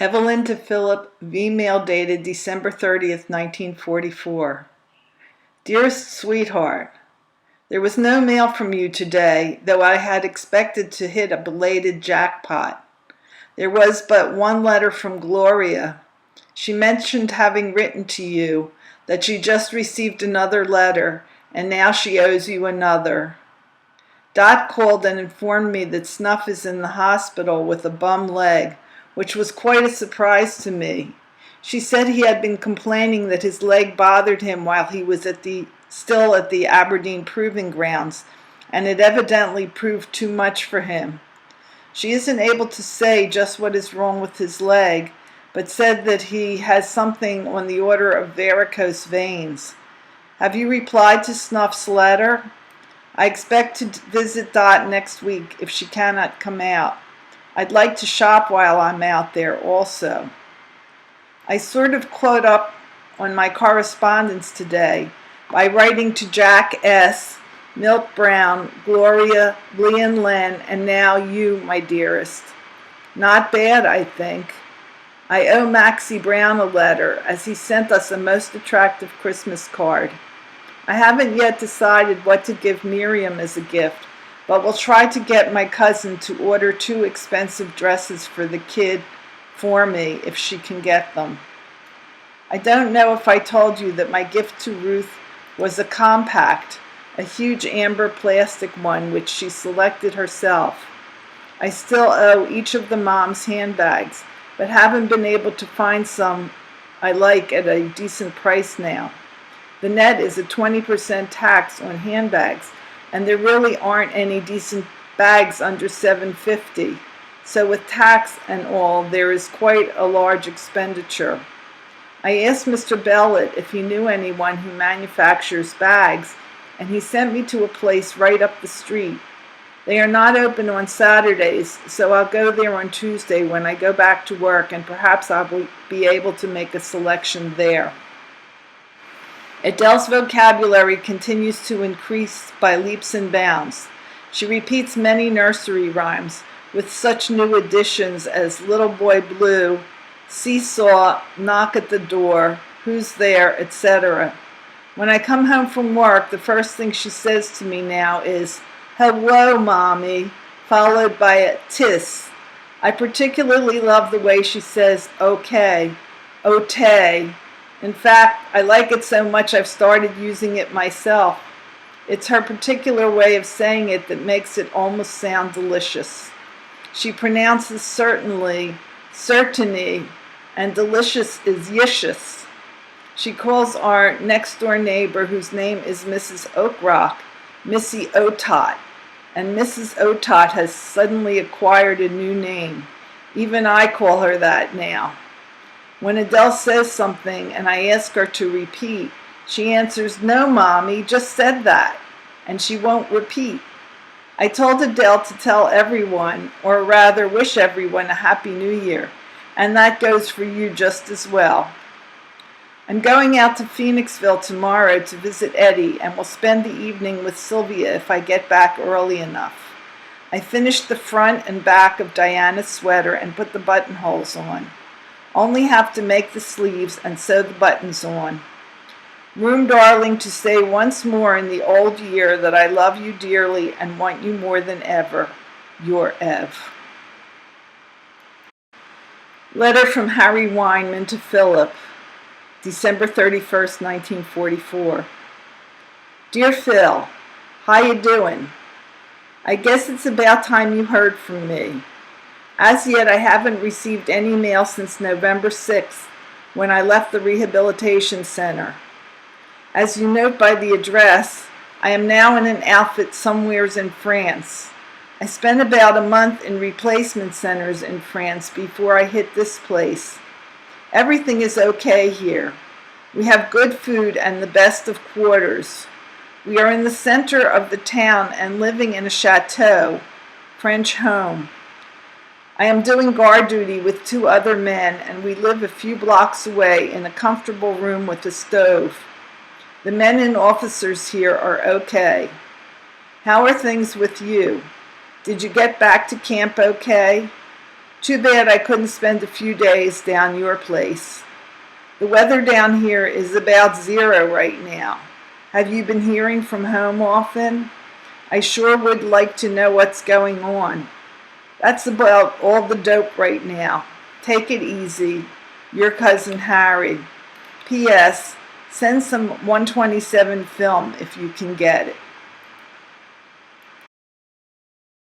Evelyn to Philip, V-mail dated December 30th, 1944. Dearest sweetheart, there was no mail from you today, though I had expected to hit a belated jackpot. There was but one letter from Gloria. She mentioned having written to you, that she just received another letter, and now she owes you another. Dot called and informed me that Snuff is in the hospital with a bum leg, which was quite a surprise to me. She said he had been complaining that his leg bothered him while he was still at the Aberdeen Proving Grounds, and it evidently proved too much for him. She isn't able to say just what is wrong with his leg, but said that he has something on the order of varicose veins. Have you replied to Snuff's letter? I expect to visit Dot next week if she cannot come out. I'd like to shop while I'm out there also. I sort of caught up on my correspondence today by writing to Jack S., Milt Brown, Gloria, Lee and Len, and now you, my dearest. Not bad, I think. I owe Maxie Brown a letter, as he sent us a most attractive Christmas card. I haven't yet decided what to give Miriam as a gift, but we'll try to get my cousin to order 2 expensive dresses for the kid for me if she can get them. I don't know if I told you that my gift to Ruth was a compact, a huge amber plastic one which she selected herself. I still owe each of the moms handbags, but haven't been able to find some I like at a decent price now. The net is a 20% tax on handbags, and there really aren't any decent bags under $7.50. So with tax and all, there is quite a large expenditure. I asked Mr. Bellet if he knew anyone who manufactures bags, and he sent me to a place right up the street. They are not open on Saturdays, so I'll go there on Tuesday when I go back to work, and perhaps I will be able to make a selection there. Adele's vocabulary continues to increase by leaps and bounds. She repeats many nursery rhymes, with such new additions as Little Boy Blue, Seesaw, Knock at the Door, Who's There, etc. When I come home from work, the first thing she says to me now is, "Hello, Mommy," followed by a "tis." I particularly love the way she says "okay," "otay." In fact, I like it so much I've started using it myself. It's her particular way of saying it that makes it almost sound delicious. She pronounces certainly, certainty, and delicious is yicious. She calls our next-door neighbor, whose name is Mrs. Oakrock, Missy Otot, and Mrs. Otot has suddenly acquired a new name. Even I call her that now. When Adele says something and I ask her to repeat, she answers, "No, Mommy, just said that," and she won't repeat. I told Adele to tell everyone, or rather wish everyone, a Happy New Year, and that goes for you just as well. I'm going out to Phoenixville tomorrow to visit Eddie, and will spend the evening with Sylvia if I get back early enough. I finished the front and back of Diana's sweater and put the buttonholes on. Only have to make the sleeves and sew the buttons on. Room darling to say once more in the old year that I love you dearly and want you more than ever. Your Ev. Letter from Harry Weinman to Philip, December 31st, 1944. Dear Phil, how you doing? I guess it's about time you heard from me. As yet, I haven't received any mail since November 6th, when I left the rehabilitation center. As you note by the address, I am now in an outfit somewheres in France. I spent about a month in replacement centers in France before I hit this place. Everything is okay here. We have good food and the best of quarters. We are in the center of the town and living in a chateau, French home. I am doing guard duty with 2 other men, and we live a few blocks away in a comfortable room with a stove. The men and officers here are okay. How are things with you? Did you get back to camp okay? Too bad I couldn't spend a few days down your place. The weather down here is about 0 right now. Have you been hearing from home often? I sure would like to know what's going on. That's about all the dope right now. Take it easy. Your cousin Harry. P.S. Send some 127 film if you can get it.